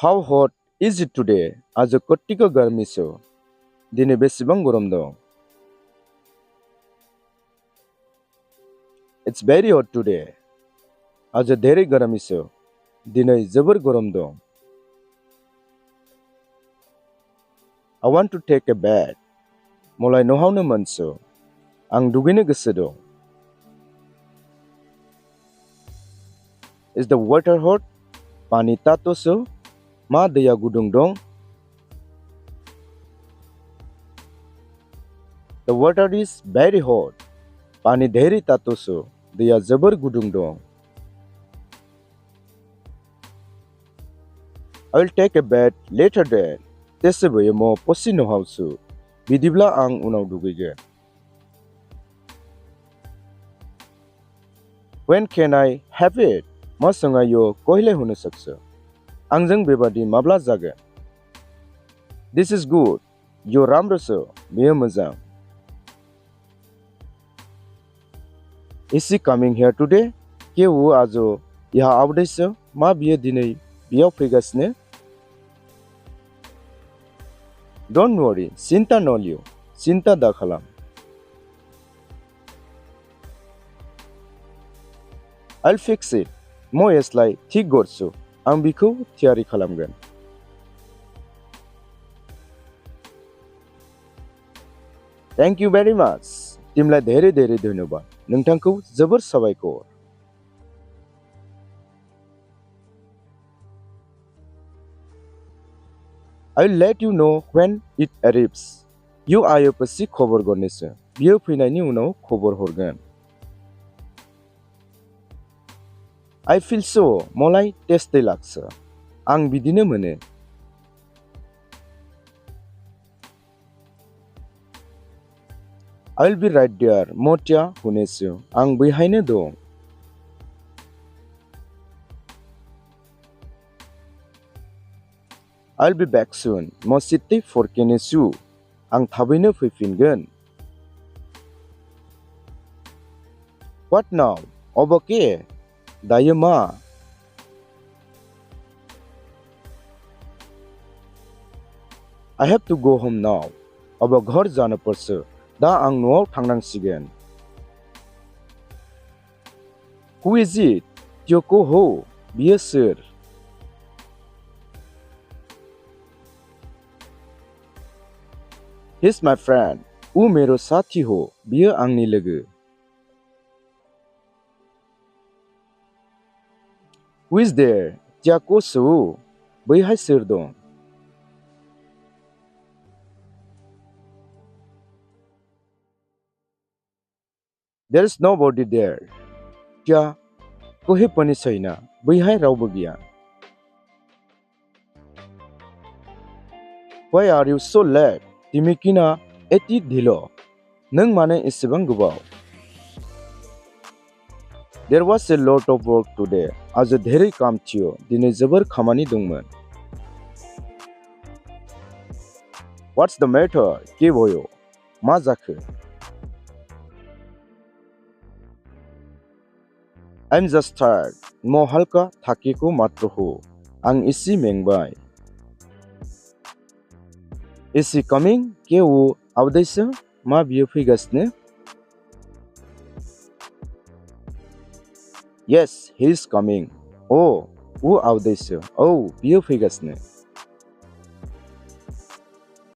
How hot is it today? आज कतिको गर्मी छ दिनै बेसेबां गरम दं? It's very hot today. आज धेरै गरमी छ दिनै जोबोर गरम दं. I want to take a bath. मलाई नुहाउनो मन छ. आं दुगैनो गोसो दं. Is the water hot? पानी तातो छ? मा दैया गुदुं दं? The water is very hot. पानी धेरै तातो छ. दैया जोबोर गुदुं दं. I will take a bath later then. त्यसो भए म पछि नुहाउँछु. बिदिब्ला आं उनाव दुगैगोन. When can I have it? मसँग यो कहिले हुन सक्छ? आंजों बेबादि माब्ला जागोन? This is good. यो राम्रो छ. बेयो मोजां. Is she coming here today? के ऊ आज यहाँ आउँदैछ? मा बियो दिनै बियाव फैगासिनो? Don't worry. चिन्ता नलियो. चिन्ता दाखालाम. I'll fix it. म यसलाई ठीक गर्छु. आं बिखौ थियारि खालामगोन. Thank you very much. तिमीलाई धेरै धेरै धन्यवाद. नोंथांखौ जोबोर साबायखर. I'll let you know when it arrives. यो आएपछि खबर गर्नेछु. बियो फैनायनि उनाव खबर हरगोन. I feel so. मलाई त्यस्तै लाग्छ. आं बिदिनो mono. I'll be right there. म त्यहाँ हुनेछु. आं बैहायनो दं. I'll be back soon. म सित्तै फर्किनेछु. आं थाबैनो फैफिनगोन. What now? अब के? दायो मा? I have to go home now. अब घर जानो पर्छ. दा आं न'आव थांनांसिगोन. Who is it? त्यो को हो? बियो सोर? He's my friend. ऊ मेरो साथी हो. बियो आंनि लोगो. Who is there? त्यहाँ को छ? बैहाय सोर दं? There is nobody there. त्यहाँ कोही पनि छैन. बैहाय रावबो गैया. Why are you so late? तिमी किन यति ढिलो? नों मानो एसेबां गोबाव? There was a lot of work today. आज धेरै काम थियो. दिनै जोबोर खामानि दंमोन. What's the matter? के भयो? मा जाखो? I'm just tired. म हल्का थाकेको मात्र हो. आं एसे मेंबाय. Is he coming? के ऊ आउँदैछ? मा बियो फैगासिनो? Yes, he is coming. ऊ आउँदैछ. बियो फैगासिनो.